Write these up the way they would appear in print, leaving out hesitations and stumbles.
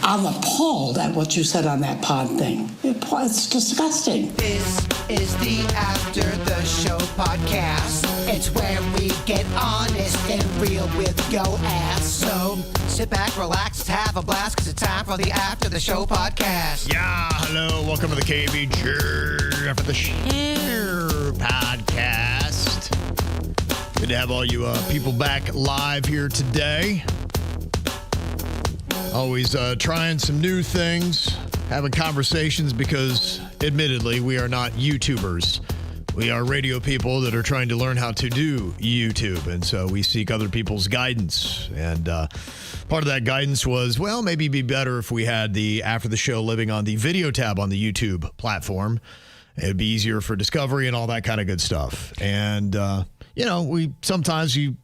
I'm appalled at what you said on that pod thing. It's disgusting. This is the After the Show podcast. It's where we get honest and real with your ass. So sit back, relax, have a blast, because it's time for the After the Show podcast. Yeah, hello. Welcome to the KVJ After the Show podcast. Good to have all you people back live here today. Always trying some new things, having conversations because, admittedly, we are not YouTubers. We are radio people that are trying to learn how to do YouTube, and so we seek other people's guidance. And part of that guidance was, well, maybe it'd be better if we had the After the Show living on the video tab on the YouTube platform. It'd be easier for discovery and all that kind of good stuff. And you know, we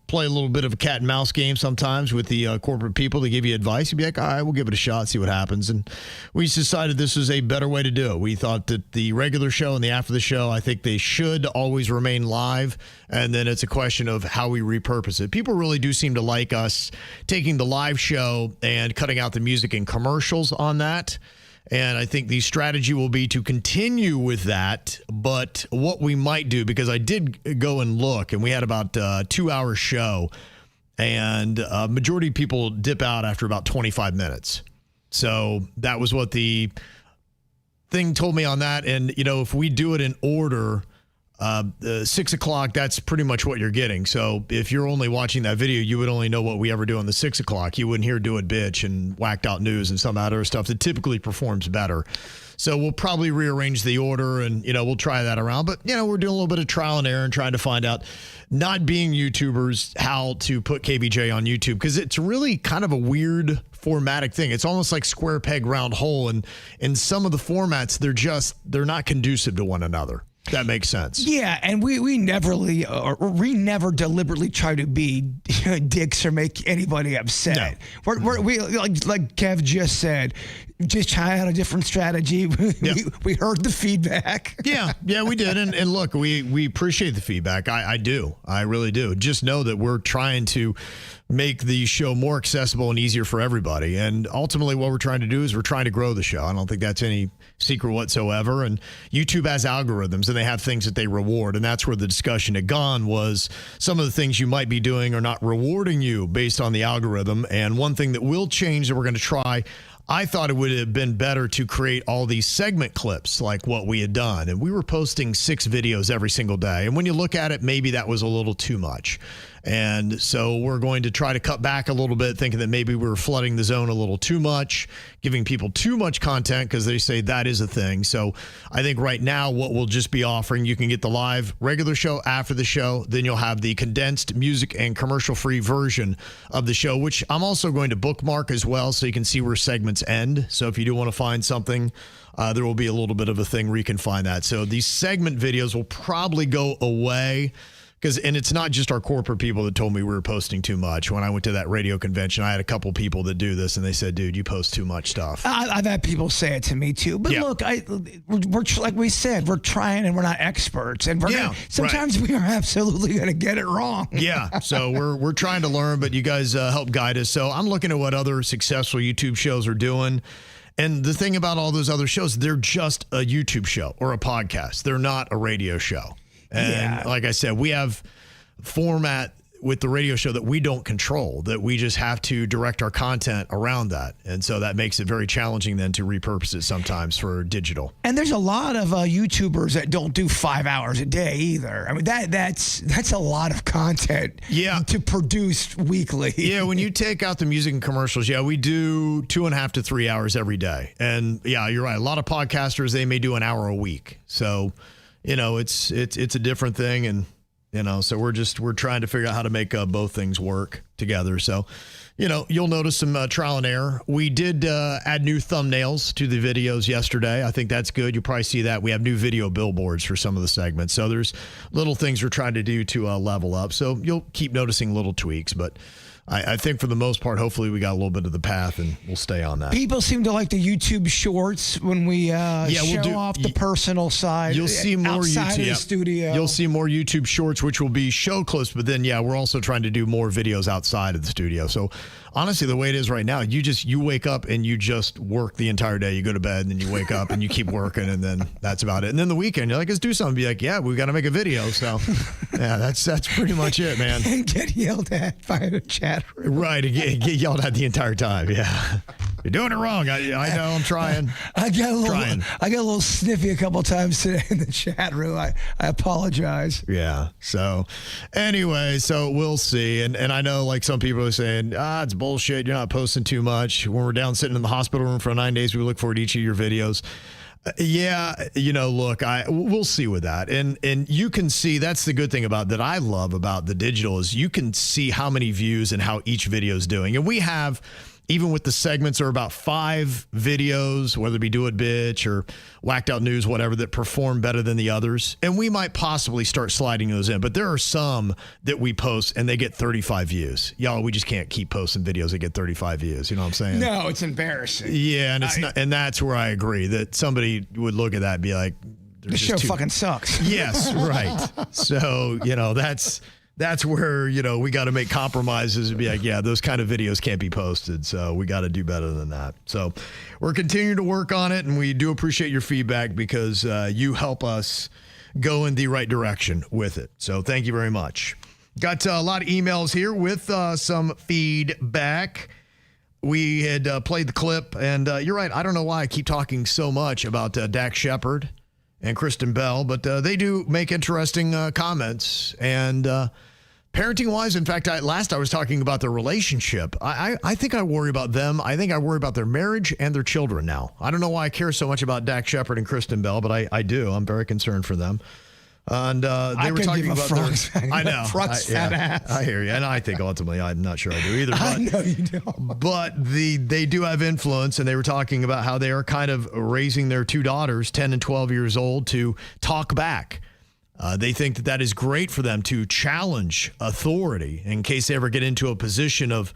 play a little bit of a cat and mouse game sometimes with the corporate people to give you advice. You'd be like, all right, we'll give it a shot, see what happens. And we decided this was a better way to do it. We thought that the regular show and the after the show, I think they should always remain live. And then it's a question of how we repurpose it. People really do seem to like us taking the live show and cutting out the music and commercials on that. And I think the strategy will be to continue with that. But what we might do, because I did go and look, and we had about a 2-hour show, and a majority of people dip out after about 25 minutes. So that was what the thing told me on that. And, you know, if we do it in order, 6 o'clock, that's pretty much what you're getting. So if you're only watching that video, you would only know what we ever do on the 6 o'clock. You wouldn't hear Do It Bitch and Whacked Out News and some other stuff that typically performs better. So we'll probably rearrange the order and, you know, we'll try that around. But, you know, we're doing a little bit of trial and error and trying to find out, not being YouTubers, how to put KVJ on YouTube, because it's really kind of a weird formatic thing. It's almost like square peg, round hole. And in some of the formats, they're not conducive to one another. That makes sense. Yeah, and we never deliberately try to be dicks or make anybody upset. No. We like Kev just said, just try out a different strategy. We heard the feedback. Yeah, we did. And look, we appreciate the feedback. I do. I really do. Just know that we're trying to make the show more accessible and easier for everybody. And ultimately what we're trying to do is we're trying to grow the show. I don't think that's any secret whatsoever. And YouTube has algorithms and they have things that they reward. And that's where the discussion had gone, was some of the things you might be doing are not rewarding you based on the algorithm. And one thing that will change that we're going to try, I thought it would have been better to create all these segment clips like what we had done. And we were posting 6 videos every single day. And when you look at it, maybe that was a little too much. And so we're going to try to cut back a little bit, thinking that maybe we were flooding the zone a little too much, giving people too much content, because they say that is a thing. So I think right now what we'll just be offering, you can get the live regular show after the show. Then you'll have the condensed music and commercial-free version of the show, which I'm also going to bookmark as well, so you can see where segments end. So if you do want to find something, there will be a little bit of a thing where you can find that. So these segment videos will probably go away. And it's not just our corporate people that told me we were posting too much. When I went to that radio convention, I had a couple people that do this, and they said, dude, you post too much stuff. I've had people say it to me, too. But look, we're like we said, we're trying and we're not experts. And sometimes we are absolutely going to get it wrong. Yeah, so we're trying to learn, but you guys help guide us. So I'm looking at what other successful YouTube shows are doing. And the thing about all those other shows, they're just a YouTube show or a podcast. They're not a radio show. And like I said, we have format with the radio show that we don't control, that we just have to direct our content around that. And so that makes it very challenging then to repurpose it sometimes for digital. And there's a lot of YouTubers that don't do 5 hours a day either. I mean, that's a lot of content to produce weekly. Yeah, when you take out the music and commercials, we do 2.5 to 3 hours every day. And you're right. A lot of podcasters, they may do an hour a week. So, you know, it's a different thing. And, you know, so we're trying to figure out how to make both things work together. So, you know, you'll notice some trial and error. We did add new thumbnails to the videos yesterday. I think that's good. You'll probably see that. We have new video billboards for some of the segments. So there's little things we're trying to do to level up. So you'll keep noticing little tweaks, but I think for the most part, hopefully we got a little bit of the path and we'll stay on that. People seem to like the YouTube shorts when we show off the personal side. You'll see more outside YouTube. Of the studio. You'll see more YouTube shorts, which will be show clips. But then, we're also trying to do more videos outside of the studio. So honestly, the way it is right now, you wake up and you just work the entire day. You go to bed and then you wake up and you keep working, and then that's about it. And then the weekend, you're like, let's do something. Be like, yeah, we got to make a video. So yeah, that's pretty much it, man. And get yelled at by the chat room. Right. Get yelled at the entire time. Yeah. You're doing it wrong. I know. I'm trying. I got a little sniffy a couple times today in the chat room. I apologize. Yeah. So anyway, so we'll see. And I know like some people are saying, it's bullshit. You're not posting too much. When we're down sitting in the hospital room for 9 days, we look forward to each of your videos. Yeah, look, we'll see with that. And you can see, that's the good thing about that I love about the digital is you can see how many views and how each video is doing. And we have, even with the segments, are about 5 videos, whether it be Do It Bitch or Whacked Out News, whatever, that perform better than the others. And we might possibly start sliding those in. But there are some that we post and they get 35 views. Y'all, we just can't keep posting videos that get 35 views. You know what I'm saying? No, it's embarrassing. Yeah, and it's not, and that's where I agree that somebody would look at that and be like, the show fucking sucks. Yes, right. So, that's where, we got to make compromises and be like, yeah, those kind of videos can't be posted. So we got to do better than that. So we're continuing to work on it. And we do appreciate your feedback because you help us go in the right direction with it. So thank you very much. Got a lot of emails here with some feedback. We had played the clip, and you're right. I don't know why I keep talking so much about Dax Shepard and Kristen Bell, but they do make interesting comments. And parenting-wise, in fact, last I was talking about their relationship. I think I worry about them. I think I worry about their marriage and their children now. I don't know why I care so much about Dax Shepard and Kristen Bell, but I do. I'm very concerned for them. And they were talking about their... I know. Fat ass. I hear you. And I think ultimately, I'm not sure I do either. But, I know you don't. But they do have influence, and they were talking about how they are kind of raising their 2 daughters, 10 and 12 years old, to talk back. They think that is great for them to challenge authority in case they ever get into a position of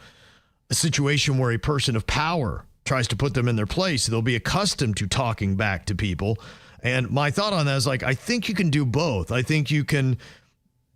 a situation where a person of power tries to put them in their place. They'll be accustomed to talking back to people. And my thought on that is like, I think you can do both. I think you can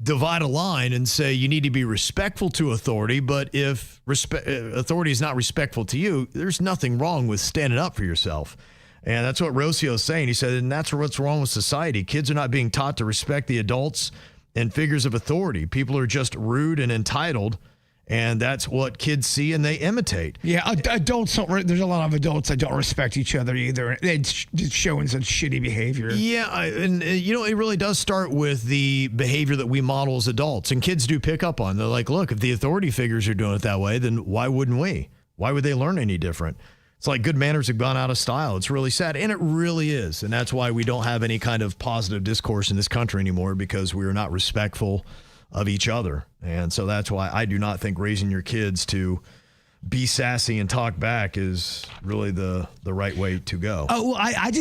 divide a line and say you need to be respectful to authority, but if authority is not respectful to you, there's nothing wrong with standing up for yourself. And that's what Rocio's saying. He said, and that's what's wrong with society. Kids are not being taught to respect the adults and figures of authority. People are just rude and entitled. And that's what kids see and they imitate. Yeah, adults don't. There's a lot of adults that don't respect each other either. It's showing such shitty behavior. Yeah, and it really does start with the behavior that we model as adults. And kids do pick up on. They're like, look, if the authority figures are doing it that way, then why wouldn't we? Why would they learn any different? It's like good manners have gone out of style. It's really sad, and it really is. And that's why we don't have any kind of positive discourse in this country anymore, because we are not respectful of each other. And so that's why I do not think raising your kids to be sassy and talk back is really the right way to go. Oh, well,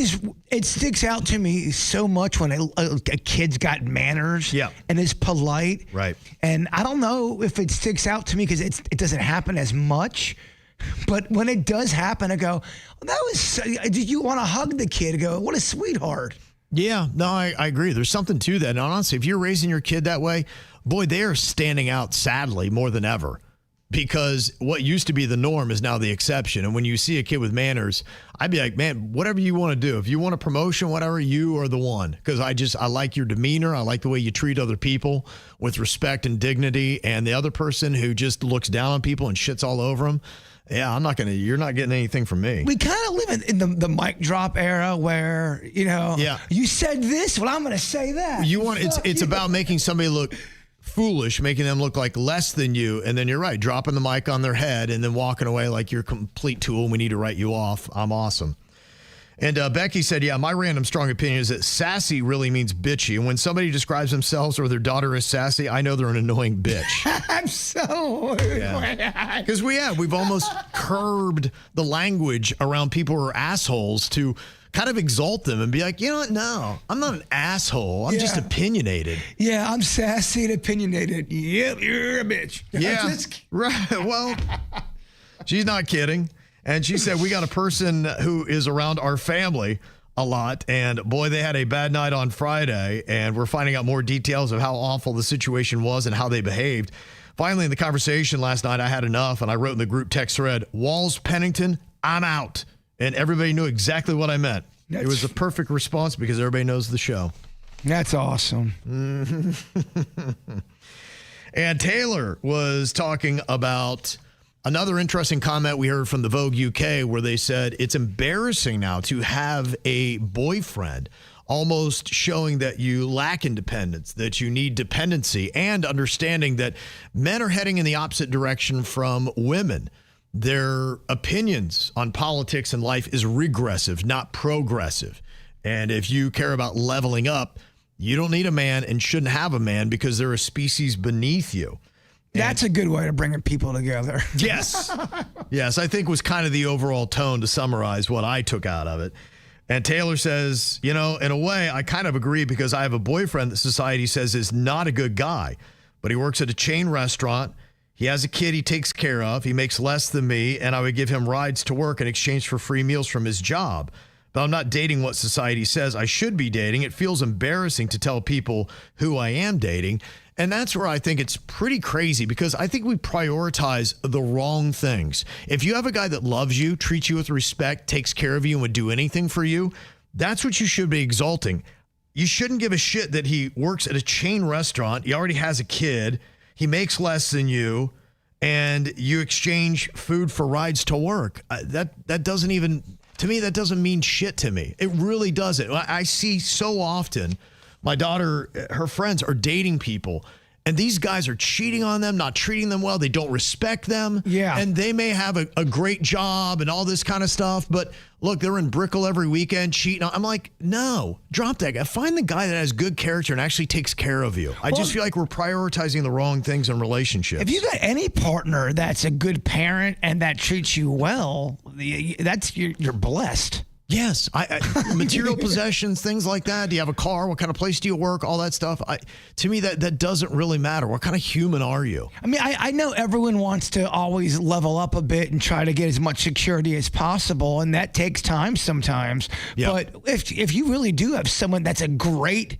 it sticks out to me so much when a kid's got manners and is polite. Right. And I don't know if it sticks out to me because it doesn't happen as much. But when it does happen, I go, did you want to hug the kid? I go, what a sweetheart. Yeah, no, I agree. There's something to that. And honestly, if you're raising your kid that way, boy, they are standing out, sadly, more than ever. Because what used to be the norm is now the exception. And when you see a kid with manners, I'd be like, man, whatever you want to do. If you want a promotion, whatever, you are the one. Because I like your demeanor. I like the way you treat other people with respect and dignity. And the other person who just looks down on people and shits all over them, yeah, you're not getting anything from me. We kind of live in the mic drop era where, you said this, well, I'm going to say that. It's about making somebody look foolish, making them look like less than you. And then you're right, dropping the mic on their head and then walking away like you're a complete tool. We need to write you off. I'm awesome. And Becky said, yeah, my random strong opinion is that sassy really means bitchy. And when somebody describes themselves or their daughter as sassy, I know they're an annoying bitch. I'm so... Because we've almost curbed the language around people who are assholes to kind of exalt them and be like, you know what? No, I'm not an asshole. I'm just opinionated. Yeah, I'm sassy and opinionated. Yep, you're a bitch. Yeah, right. Well, she's not kidding. And she said, we got a person who is around our family a lot. And boy, they had a bad night on Friday. And we're finding out more details of how awful the situation was and how they behaved. Finally, in the conversation last night, I had enough, and I wrote in the group text thread, Walls Pennington, I'm out. And everybody knew exactly what I meant. It was a perfect response because everybody knows the show. That's awesome. And Taylor was talking about another interesting comment we heard from the Vogue UK where they said it's embarrassing now to have a boyfriend, almost showing that you lack independence, that you need dependency, and understanding that men are heading in the opposite direction from women. Their opinions on politics and life is regressive, not progressive. And if you care about leveling up, you don't need a man and shouldn't have a man because they're a species beneath you. That's a good way of bringing people together. Yes. Yes, I think was kind of the overall tone to summarize what I took out of it. And Taylor says, in a way, I kind of agree because I have a boyfriend that society says is not a good guy, but he works at a chain restaurant. He has a kid he takes care of. He makes less than me, and I would give him rides to work in exchange for free meals from his job. But I'm not dating what society says I should be dating. It feels embarrassing to tell people who I am dating. And that's where I think it's pretty crazy because I think we prioritize the wrong things. If you have a guy that loves you, treats you with respect, takes care of you, and would do anything for you, that's what you should be exalting. You shouldn't give a shit that he works at a chain restaurant. He already has a kid. He makes less than you, and you exchange food for rides to work. That doesn't even, to me, that doesn't mean shit to me. It really doesn't. I see so often my daughter, her friends are dating people, and these guys are cheating on them, not treating them well. They don't respect them. Yeah. And they may have a great job and all this kind of stuff, but look, they're in Brickell every weekend cheating. I'm like, no, drop that guy. Find the guy that has good character and actually takes care of you. I just feel like we're prioritizing the wrong things in relationships. If you got any partner that's a good parent and that treats you well, you're blessed. Yes. Material possessions, things like that. Do you have a car? What kind of place do you work? All that stuff. To me, that doesn't really matter. What kind of human are you? I mean, I know everyone wants to always level up a bit and try to get as much security as possible, and that takes time sometimes. Yep. But if you really do have someone that's a great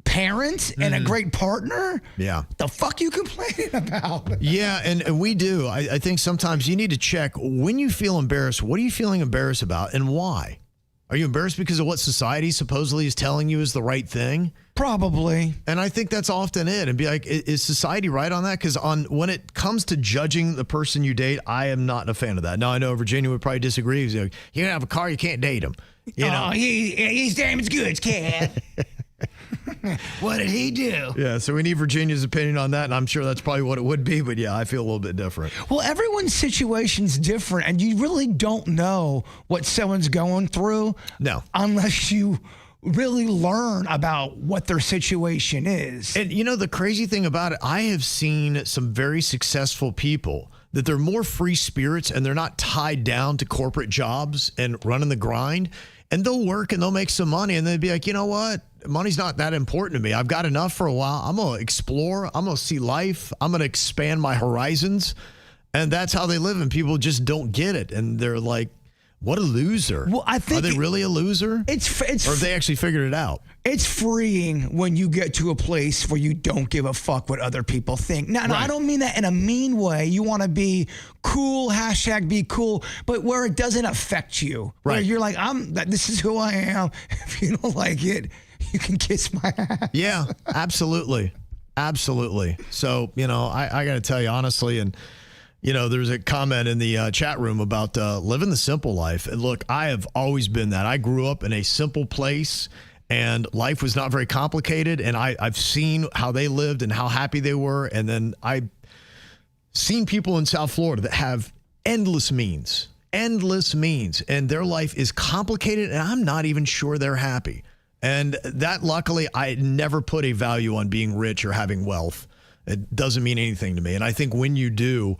parent and a great partner, the fuck you complaining about? Yeah, and we do. I think sometimes you need to check when you feel embarrassed, what are you feeling embarrassed about and why? Are you embarrassed because of what society supposedly is telling you is the right thing? Probably. And I think that's often it. And be like, is society right on that? Because when it comes to judging the person you date, I am not a fan of that. Now, I know Virginia would probably disagree. He's like, you don't have a car, you can't date him. He's damaged goods, cat. What did he do? Yeah, so we need Virginia's opinion on that, and I'm sure that's probably what it would be, but yeah, I feel a little bit different. Well, everyone's situation's different, and you really don't know what someone's going through. No. Unless you really learn about what their situation is. And the crazy thing about it, I have seen some very successful people that they're more free spirits and they're not tied down to corporate jobs and running the grind. And they'll work and they'll make some money and they'll be like, you know what? Money's not that important to me. I've got enough for a while. I'm going to explore. I'm going to see life. I'm going to expand my horizons. And that's how they live. And people just don't get it. And they're like, what a loser. Well, I think Are they really a loser? Or have they actually figured it out? It's freeing when you get to a place where you don't give a fuck what other people think. Now, I don't mean that in a mean way. You want to be cool, #be cool, but where it doesn't affect you. Right. Where you're like, this is who I am. If you don't like it, you can kiss my ass. Yeah, absolutely. Absolutely. So, I got to tell you honestly, and there's a comment in the chat room about living the simple life. And look, I have always been that. I grew up in a simple place and life was not very complicated. And I've seen how they lived and how happy they were. And then I've seen people in South Florida that have endless means, and their life is complicated. And I'm not even sure they're happy. And that, luckily, I never put a value on being rich or having wealth. It doesn't mean anything to me. And I think when you do,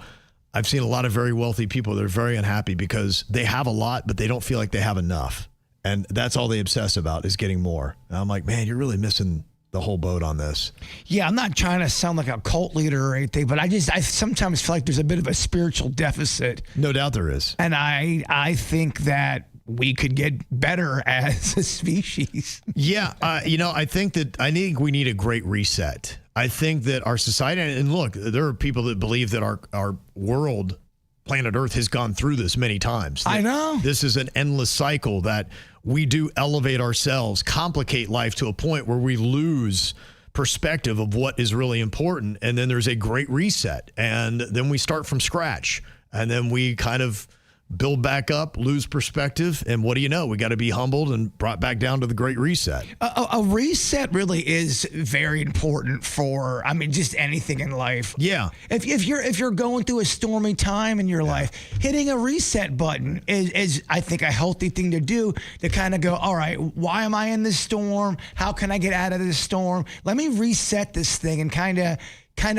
I've seen a lot of very wealthy people that are very unhappy because they have a lot, but they don't feel like they have enough. And that's all they obsess about is getting more. And I'm like, man, you're really missing the whole boat on this. Yeah, I'm not trying to sound like a cult leader or anything, but I sometimes feel like there's a bit of a spiritual deficit. No doubt there is. And I think that we could get better as a species. Yeah, I think we need a great reset. I think that our society, and look, there are people that believe that our world, planet Earth, has gone through this many times. I know. This is an endless cycle that we do elevate ourselves, complicate life to a point where we lose perspective of what is really important. And then there's a great reset. And then we start from scratch. And then we kind of build back up, lose perspective. And what do you know? We got to be humbled and brought back down to the great reset. A reset really is very important for, just anything in life. Yeah. If you're going through a stormy time in your life, hitting a reset button is, I think, a healthy thing to do, to kind of go, all right, why am I in this storm? How can I get out of this storm? Let me reset this thing and kind of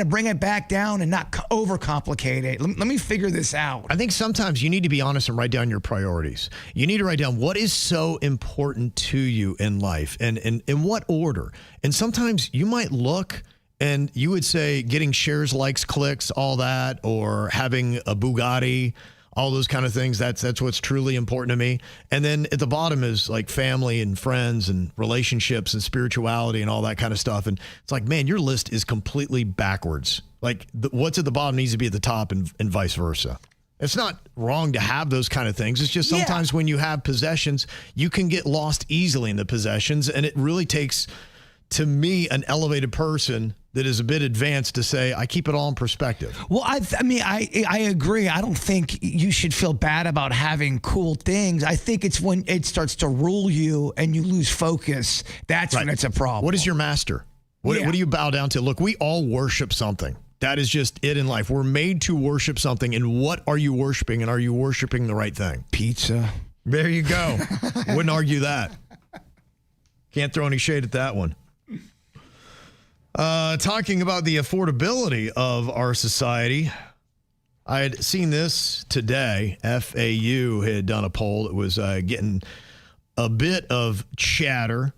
bring it back down and not overcomplicate it. Let me figure this out. I think sometimes you need to be honest and write down your priorities. You need to write down what is so important to you in life and in what order. And sometimes you might look and you would say getting shares, likes, clicks, all that, or having a Bugatti, all those kind of things. That's what's truly important to me. And then at the bottom is like family and friends and relationships and spirituality and all that kind of stuff. And it's like, man, your list is completely backwards. Like what's at the bottom needs to be at the top and vice versa. It's not wrong to have those kind of things. It's just sometimes when you have possessions, you can get lost easily in the possessions. And it really takes, to me, an elevated person that is a bit advanced to say, I keep it all in perspective. Well, I agree. I don't think you should feel bad about having cool things. I think it's when it starts to rule you and you lose focus. That's when it's a problem. What is your master? What do you bow down to? Look, we all worship something. That is just it in life. We're made to worship something. And what are you worshiping? And are you worshiping the right thing? Pizza. There you go. Wouldn't argue that. Can't throw any shade at that one. Talking about the affordability of our society, I had seen this today. FAU had done a poll that was getting a bit of chatter,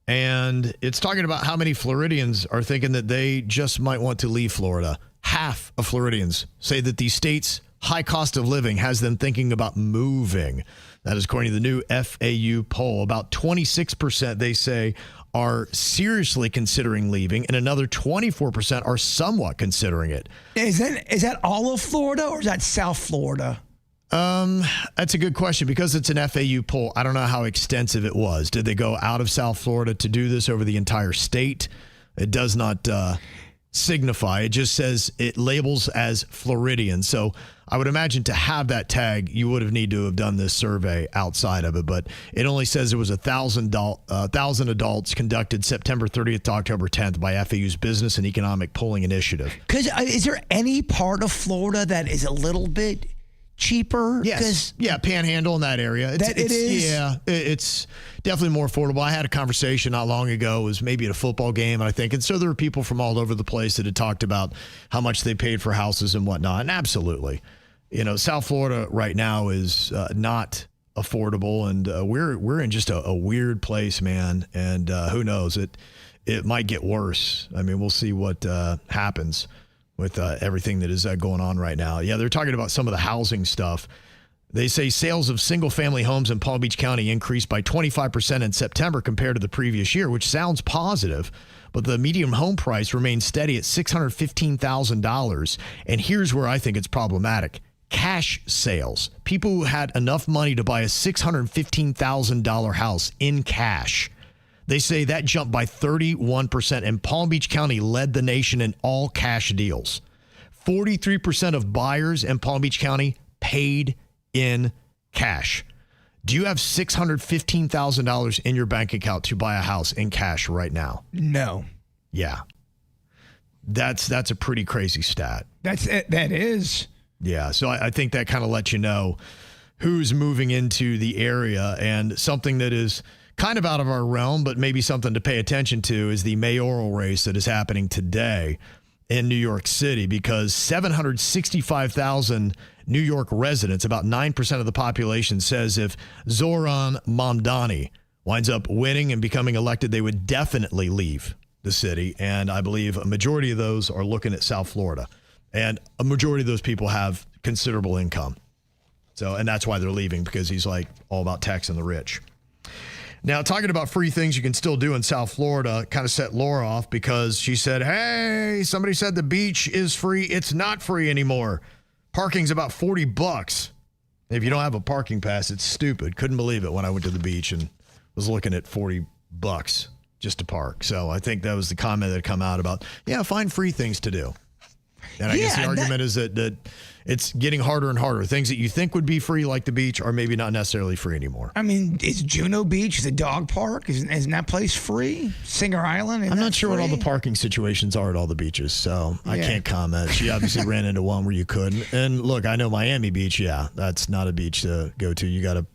and it's talking about how many Floridians are thinking that they just might want to leave Florida. Half of Floridians say that the state's high cost of living has them thinking about moving. That is according to the new FAU poll. About 26%, they say, are seriously considering leaving, and another 24% are somewhat considering it. Is that all of Florida, or is that South Florida? That's a good question, because it's an FAU poll. I don't know how extensive it was. Did they go out of South Florida to do this over the entire state? It does not signify. It just says it labels as Floridian. So I would imagine to have that tag, you would have need to have done this survey outside of it. But it only says it was 1,000 adults conducted September 30th to October 10th by FAU's Business and Economic Polling Initiative. Because is there any part of Florida that is a little bit cheaper? Yes. Yeah, Panhandle in that area. Yeah, it's definitely more affordable. I had a conversation not long ago. It was maybe at a football game, I think. And so there were people from all over the place that had talked about how much they paid for houses and whatnot. And absolutely. South Florida right now is not affordable. And we're in just a weird place, man. And who knows? It might get worse. I mean, we'll see what happens with everything that is going on right now. Yeah, they're talking about some of the housing stuff. They say sales of single-family homes in Palm Beach County increased by 25% in September compared to the previous year, which sounds positive, but the median home price remains steady at $615,000. And here's where I think it's problematic. Cash sales. People who had enough money to buy a $615,000 house in cash. They say that jumped by 31%, and Palm Beach County led the nation in all cash deals. 43% of buyers in Palm Beach County paid in cash. Do you have $615,000 in your bank account to buy a house in cash right now? No. Yeah. That's a pretty crazy stat. That is. Yeah, so I think that kind of lets you know who's moving into the area, and something that is kind of out of our realm, but maybe something to pay attention to, is the mayoral race that is happening today in New York City, because 765,000 New York residents, about 9% of the population, says if Zoran Mamdani winds up winning and becoming elected, they would definitely leave the city. And I believe a majority of those are looking at South Florida. And a majority of those people have considerable income. So, and that's why they're leaving, because he's like all about taxing the rich. Now, talking about free things you can still do in South Florida kind of set Laura off, because she said, hey, somebody said the beach is free. It's not free anymore. Parking's about $40. If you don't have a parking pass, it's stupid. Couldn't believe it when I went to the beach and was looking at $40 just to park. So I think that was the comment that had come out about, find free things to do. And I guess the argument is that it's getting harder and harder. Things that you think would be free, like the beach, are maybe not necessarily free anymore. I mean, is Juno Beach the dog park? Isn't that place free? Singer Island? I'm not sure what all the parking situations are at all the beaches, so I can't comment. She obviously ran into one where you couldn't. And look, I know Miami Beach, that's not a beach to go to. You got to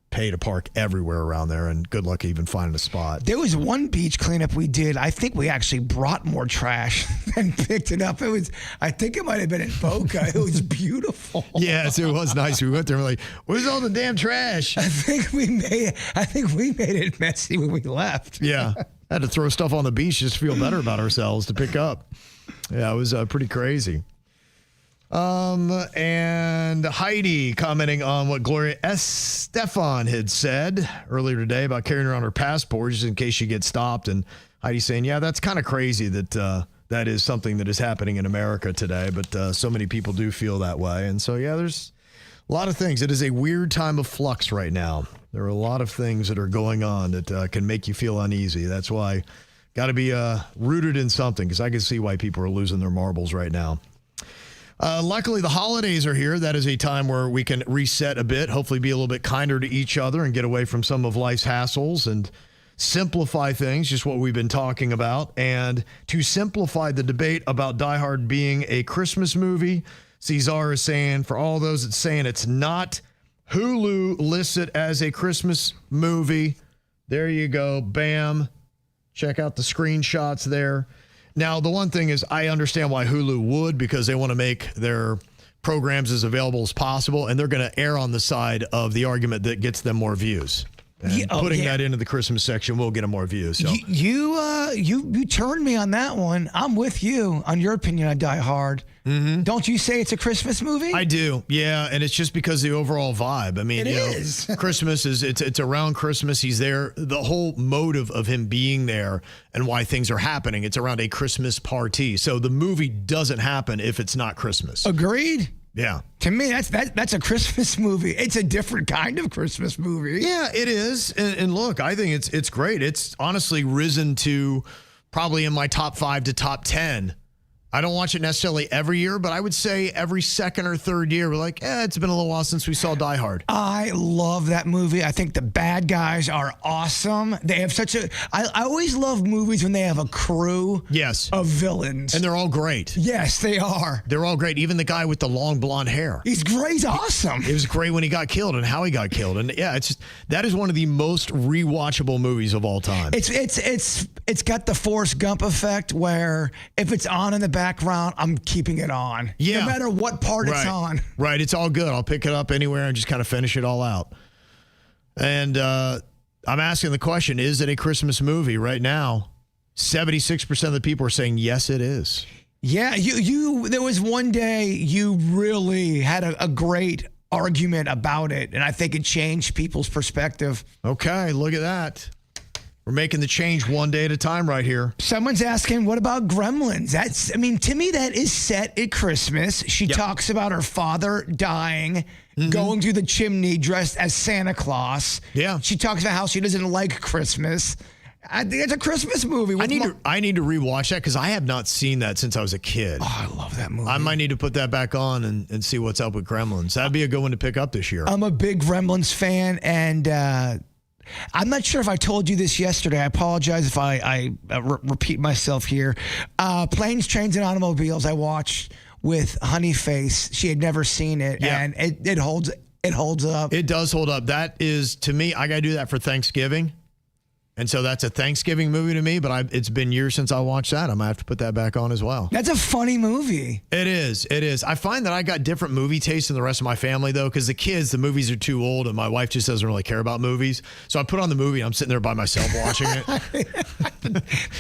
pay to park everywhere around there, and good luck even finding a spot. There was one beach cleanup we did. I think we actually brought more trash and picked it up. I think it might have been in Boca. It was beautiful. Yes, it was nice. We went there and we're like, where's all the damn trash? I think we made it messy when we left. Yeah. Had to throw stuff on the beach just to feel better about ourselves to pick up. Yeah, it was pretty crazy. And Heidi commenting on what Gloria Estefan had said earlier today about carrying around her passport just in case she gets stopped. And Heidi saying, that's kind of crazy that that is something that is happening in America today. But so many people do feel that way. And so, there's a lot of things. It is a weird time of flux right now. There are a lot of things that are going on that can make you feel uneasy. That's why got to be rooted in something, because I can see why people are losing their marbles right now. Luckily, the holidays are here. That is a time where we can reset a bit, hopefully be a little bit kinder to each other and get away from some of life's hassles and simplify things, just what we've been talking about. And to simplify the debate about Die Hard being a Christmas movie, Cesar is saying, for all those that saying it's not, Hulu lists it as a Christmas movie. There you go. Bam. Check out the screenshots there. Now, the one thing is I understand why Hulu would, because they want to make their programs as available as possible, and they're going to err on the side of the argument that gets them more views. And putting that into the Christmas section will get them more views. So You turned me on that one. I'm with you on your opinion on Die Hard. Mm-hmm. Don't you say it's a Christmas movie? I do, and it's just because of the overall vibe. I mean, is. Christmas it's around Christmas. He's there. The whole motive of him being there and why things are happening, it's around a Christmas party. So the movie doesn't happen if it's not Christmas. Agreed. Yeah. To me, that's a Christmas movie. It's a different kind of Christmas movie. Yeah, it is. And look, I think it's great. It's honestly risen to probably in my top 5 to top 10. I don't watch it necessarily every year, but I would say every second or third year, we're like, it's been a little while since we saw Die Hard. I love that movie. I think the bad guys are awesome. They have I always love movies when they have a crew of villains. And they're all great. Yes, they are. They're all great. Even the guy with the long blonde hair. He's great. He's awesome. It was great when he got killed and how he got killed. And that is one of the most rewatchable movies of all time. It's got the Forrest Gump effect where if it's on in the background, I'm keeping it on. Yeah. No matter what part it's on. Right. It's all good. I'll pick it up anywhere and just kind of finish it all out. And I'm asking the question, is it a Christmas movie right now? 76% of the people are saying, yes, it is. Yeah. There was one day you really had a great argument about it, and I think it changed people's perspective. Okay. Look at that. We're making the change one day at a time right here. Someone's asking, what about Gremlins? To me, that is set at Christmas. She talks about her father dying, going through the chimney dressed as Santa Claus. Yeah. She talks about how she doesn't like Christmas. I think it's a Christmas movie. I need to rewatch that because I have not seen that since I was a kid. Oh, I love that movie. I might need to put that back on and see what's up with Gremlins. That'd be a good one to pick up this year. I'm a big Gremlins fan, and I'm not sure if I told you this yesterday. I apologize if I repeat myself here. Planes, Trains, and Automobiles I watched with Honeyface. She had never seen it, and it holds up. It does hold up. That is, to me, I got to do that for Thanksgiving. And so that's a Thanksgiving movie to me, but it's been years since I watched that. I'm going to have to put that back on as well. That's a funny movie. It is. It is. I find that I got different movie tastes than the rest of my family, though, because the movies are too old, and my wife just doesn't really care about movies. So I put on the movie, and I'm sitting there by myself watching it.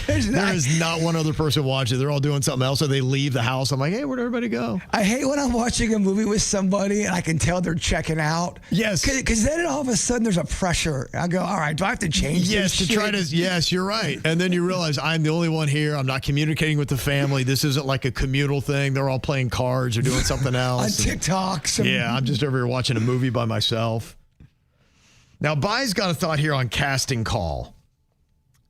There is not one other person watching. They're all doing something else, or they leave the house. I'm like, hey, where'd everybody go? I hate when I'm watching a movie with somebody and I can tell they're checking out. Yes. Because then all of a sudden there's a pressure. I go, all right, do I have to change Yes, this to try to. Yes, you're right. And then you realize I'm the only one here. I'm not communicating with the family. This isn't like a communal thing. They're all playing cards or doing something else. On TikTok. Yeah, I'm just over here watching a movie by myself. Now, Bai's got a thought here on casting call.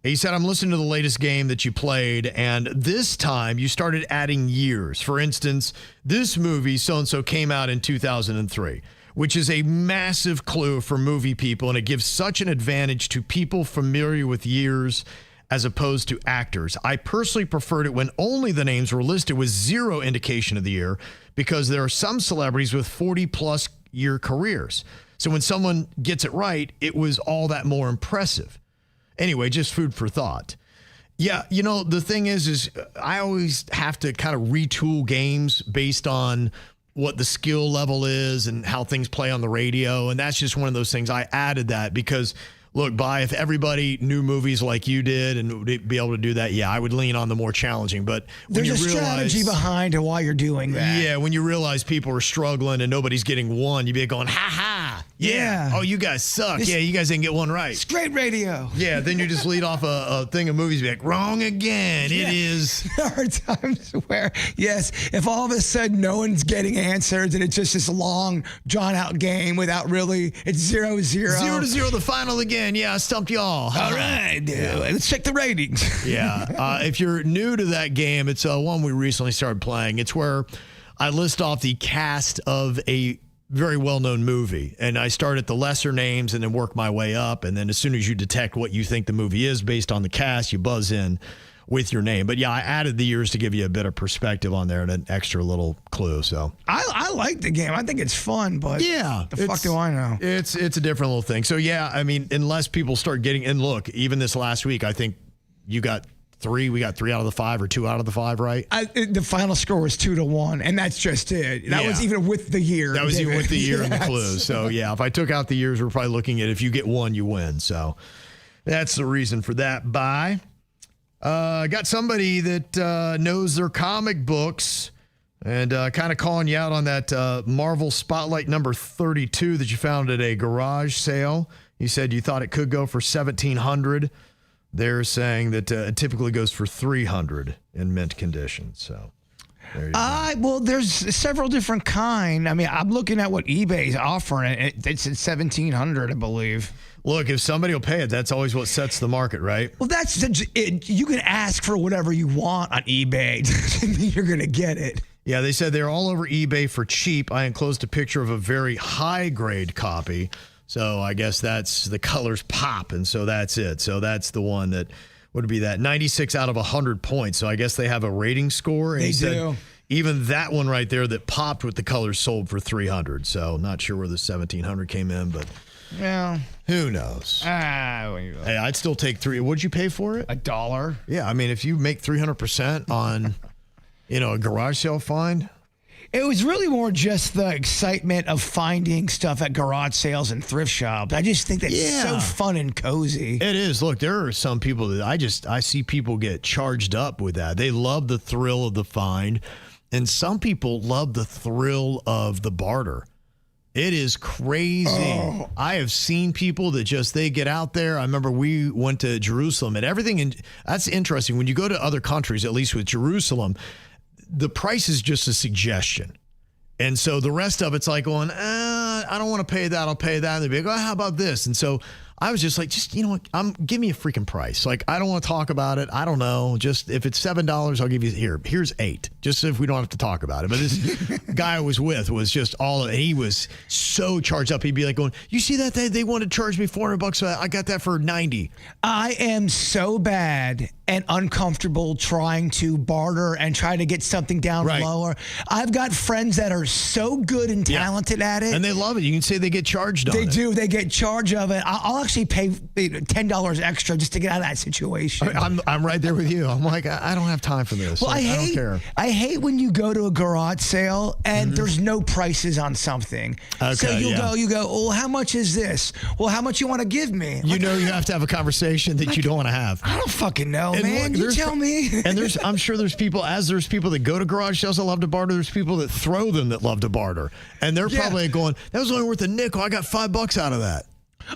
He said, I'm listening to the latest game that you played, and this time you started adding years. For instance, this movie, so-and-so, came out in 2003, which is a massive clue for movie people, and it gives such an advantage to people familiar with years as opposed to actors. I personally preferred it when only the names were listed with zero indication of the year, because there are some celebrities with 40-plus year careers. So when someone gets it right, it was all that more impressive. Anyway, just food for thought. Yeah, you know, the thing is I always have to kind of retool games based on what the skill level is and how things play on the radio. And that's just one of those things. I added that because, look, if everybody knew movies like you did and would be able to do that, yeah, I would lean on the more challenging. But when there's a strategy behind why you're doing that. Yeah, when you realize people are struggling and nobody's getting one, you'd be going, ha ha. Yeah. Oh, you guys suck. Yeah, you guys didn't get one right. It's great radio. Yeah, then you just lead off a thing of movies, be like, wrong again. Yeah. It is. There are times where, yes, if all of a sudden no one's getting answers and it's just this long, drawn-out game without really, it's 0-0. 0-0, the final again. Yeah, I stumped y'all. All right, let's check the ratings. Yeah, if you're new to that game, it's one we recently started playing. It's where I list off the cast of a very well-known movie, and I start at the lesser names and then work my way up, and then as soon as you detect what you think the movie is based on the cast, you buzz in with your name. But yeah, I added the years to give you a bit of perspective on there and an extra little clue. So I like the game. I think it's fun, but yeah, the fuck do I know? It's a different little thing. So yeah, I mean, unless people start getting, and look, even this last week, I think you got 3. We got 3 out of the 5 or 2 out of the 5, right? The final score was 2-1, and that's just it. That was even with the year. That was even with the year and the clues. So yeah, if I took out the years, we're probably looking at if you get 1, you win. So that's the reason for that. Bye. Got somebody that knows their comic books and kind of calling you out on that Marvel Spotlight number 32 that you found at a garage sale. You said you thought it could go for $1,700. They're saying that it typically goes for $300 in mint condition. So there you go. Well, there's several different kind. I mean, I'm looking at what eBay's offering. It's at $1,700, I believe. Look, if somebody will pay it, that's always what sets the market, right? Well, that's it. You can ask for whatever you want on eBay. Doesn't mean you're going to get it. Yeah, they said they're all over eBay for cheap. I enclosed a picture of a very high-grade copy. So I guess that's the colors pop, and so that's it. So that's the one that would be that 96 out of 100 points. So I guess they have a rating score. And they do. Even that one right there that popped with the colors sold for $300. So not sure where the $1,700 came in, but well, who knows? Hey, I'd still take 3. What'd you pay for it? $1. Yeah, I mean, if you make 300% on, a garage sale find. It was really more just the excitement of finding stuff at garage sales and thrift shops. I just think that's so fun and cozy. It is. Look, there are some people that I see people get charged up with that. They love the thrill of the find, and some people love the thrill of the barter. It is crazy. Oh. I have seen people that they get out there. I remember we went to Jerusalem and everything. That's interesting. When you go to other countries, at least with Jerusalem, the price is just a suggestion. And so the rest of it's like going, I don't want to pay that. I'll pay that. And they'd be like, how about this? And so I was just like, give me a freaking price. Like, I don't want to talk about it. I don't know. Just if it's $7, I'll give you here's $8, just so if we don't have to talk about it. But this guy I was with was just he was so charged up. He'd be like going, you see that they wanted to charge me $400, so I got that for $90. I am so bad and uncomfortable trying to barter and try to get something down lower. I've got friends that are so good and talented at it. And they love it. You can say they get charged on it. They do. They get charged of it. I'll actually pay $10 extra just to get out of that situation. I'm right there with you. I'm like, I don't have time for this. Well, Like, I don't care. I hate when you go to a garage sale and there's no prices on something. Okay, so you go, well, how much is this? Well, how much you want to give me? You know, you have to have a conversation that you don't want to have. I don't fucking know, And man. look, You tell me. And I'm sure there's people that go to garage sales that love to barter. There's people that throw them that love to barter. And they're probably going, that was only worth a nickel. I got $5 out of that.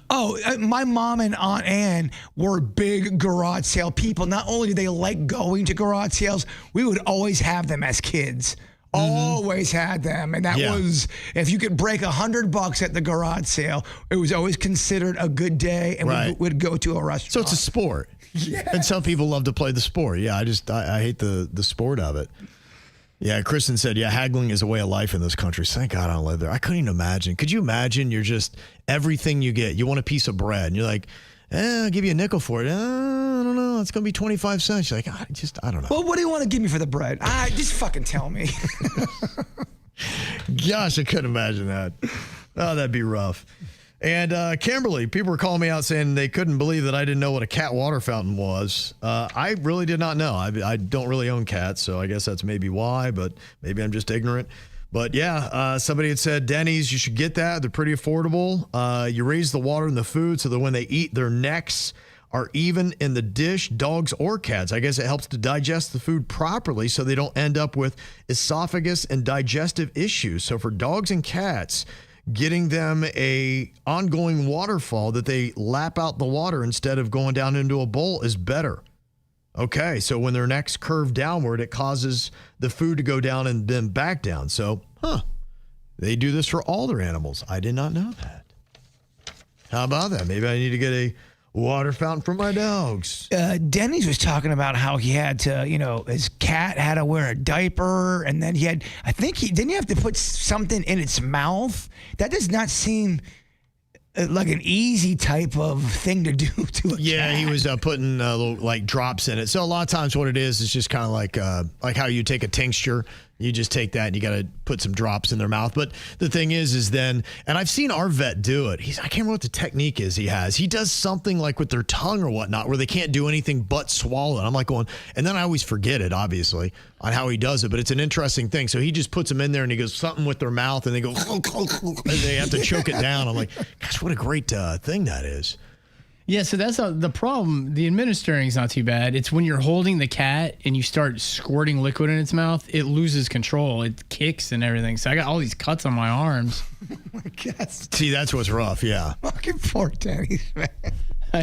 Oh, my mom and Aunt Ann were big garage sale people. Not only do they like going to garage sales, we would always have them as kids. Always had them. And that was, if you could break $100 at the garage sale, it was always considered a good day, and we would go to a restaurant. So it's a sport. Yes. And some people love to play the sport. Yeah, I hate the sport of it. Yeah, Kristen said, haggling is a way of life in this country. Thank God I don't live there. I couldn't even imagine. Could you imagine you're just, everything you get, you want a piece of bread, and you're like, I'll give you a nickel for it. I don't know. It's going to be 25 cents. You're like, I don't know. Well, what do you want to give me for the bread? Just fucking tell me. Gosh, I couldn't imagine that. Oh, that'd be rough. And Kimberly, people were calling me out saying they couldn't believe that I didn't know what a cat water fountain was. I really did not know. I don't really own cats, so I guess that's maybe why, but maybe I'm just ignorant. But somebody had said, Denny's, you should get that. They're pretty affordable. You raise the water in the food so that when they eat, their necks are even in the dish, dogs or cats. I guess it helps to digest the food properly so they don't end up with esophagus and digestive issues. So for dogs and cats, getting them a ongoing waterfall that they lap out the water instead of going down into a bowl is better. Okay, so when their necks curve downward, it causes the food to go down and then back down. So, they do this for all their animals. I did not know that. How about that? Maybe I need to get a water fountain for my dogs. Denny's was talking about how he had to, his cat had to wear a diaper, and then didn't he have to put something in its mouth? That does not seem like an easy type of thing to do to a cat. He was putting little drops in it. So a lot of times what it is just kind of like how you take a tincture. You just take that and you got to put some drops in their mouth. But the thing is then, and I've seen our vet do it. I can't remember what the technique is he has. He does something like with their tongue or whatnot where they can't do anything but swallow it. I'm like going, and then I always forget it, obviously, on how he does it. But it's an interesting thing. So he just puts them in there and he goes something with their mouth and they go, and they have to choke it down. I'm like, gosh, what a great thing that is. Yeah, so that's the problem. The administering is not too bad. It's when you're holding the cat and you start squirting liquid in its mouth, it loses control. It kicks and everything. So I got all these cuts on my arms. Oh my God. See, that's what's rough, yeah. Fucking poor Denny's, man.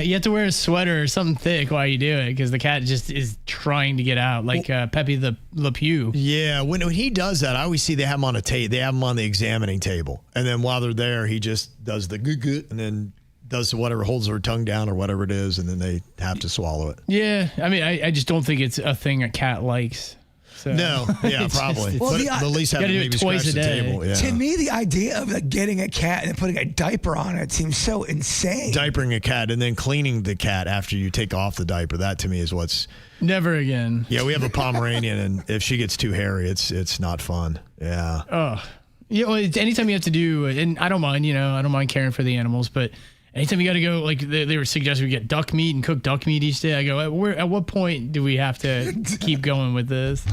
You have to wear a sweater or something thick while you do it because the cat just is trying to get out, like Pepe Le Pew. Yeah, when he does that, I always see they have him on they have him on the examining table. And then while they're there, he just does the good and then does whatever, holds her tongue down or whatever it is, and then they have to swallow it. Yeah, I mean, I just don't think it's a thing a cat likes. So. No, yeah, probably. Well, but at least have it maybe twice scratch a the day. table. Yeah. To me, the idea of getting a cat and then putting a diaper on it seems so insane. Diapering a cat and then cleaning the cat after you take off the diaper, that to me is what's... Never again. Yeah, we have a Pomeranian, and if she gets too hairy, it's not fun. Yeah. Oh. Yeah, well, anytime you have to do, and I don't mind, I don't mind caring for the animals, but anytime you got to go, like they were suggesting we get duck meat and cook duck meat each day. I go, at what point do we have to keep going with this?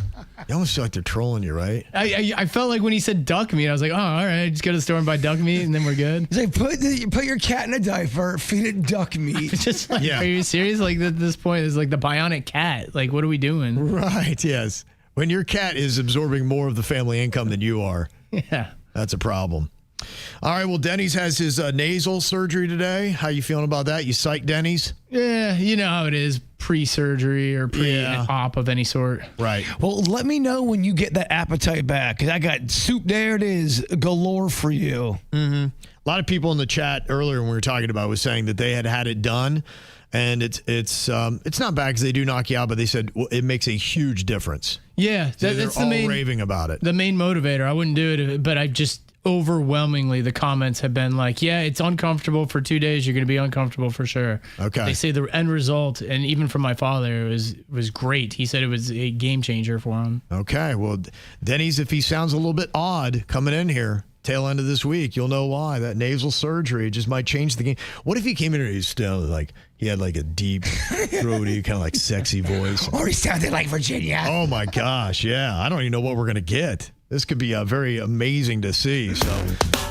You almost feel like they're trolling you, right? I felt like when he said duck meat, I was like, oh, all right, just go to the store and buy duck meat and then we're good. It's like put your cat in a diaper, feed it duck meat. Just like, Are you serious? Like at this point, it's like the bionic cat. Like, what are we doing? Right, yes. When your cat is absorbing more of the family income than you are, that's a problem. All right, well, Denny's has his nasal surgery today. How you feeling about that? You psyched, Denny's? Yeah, you know how it is, pre-surgery or pre-op of any sort. Right. Well, let me know when you get that appetite back, because I got soup, there it is, galore for you. Mm-hmm. A lot of people in the chat earlier when we were talking about was saying that they had it done, and it's not bad because they do knock you out, but they said it makes a huge difference. Yeah, that's the main raving about it. The main motivator. I wouldn't do it, but I just overwhelmingly the comments have been like, yeah, it's uncomfortable for 2 days. You're going to be uncomfortable for sure. Okay. They say the end result, and even from my father, it was great. He said it was a game changer for him. Okay. Well, Denny's, if he sounds a little bit odd coming in here, tail end of this week. You'll know why. That nasal surgery just might change the game. What if he came in and he's still like, he had like a deep, throaty, kind of like sexy voice? Or he sounded like Virginia. Oh my gosh, yeah. I don't even know what we're going to get. This could be very amazing to see. So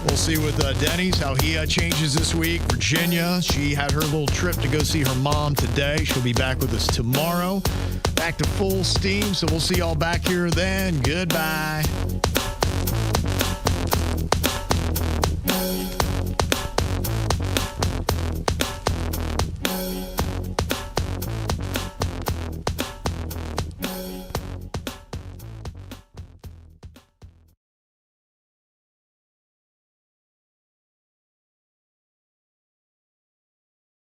we'll see with Denny's how he changes this week. Virginia, she had her little trip to go see her mom today. She'll be back with us tomorrow. Back to full steam. So we'll see y'all back here then. Goodbye.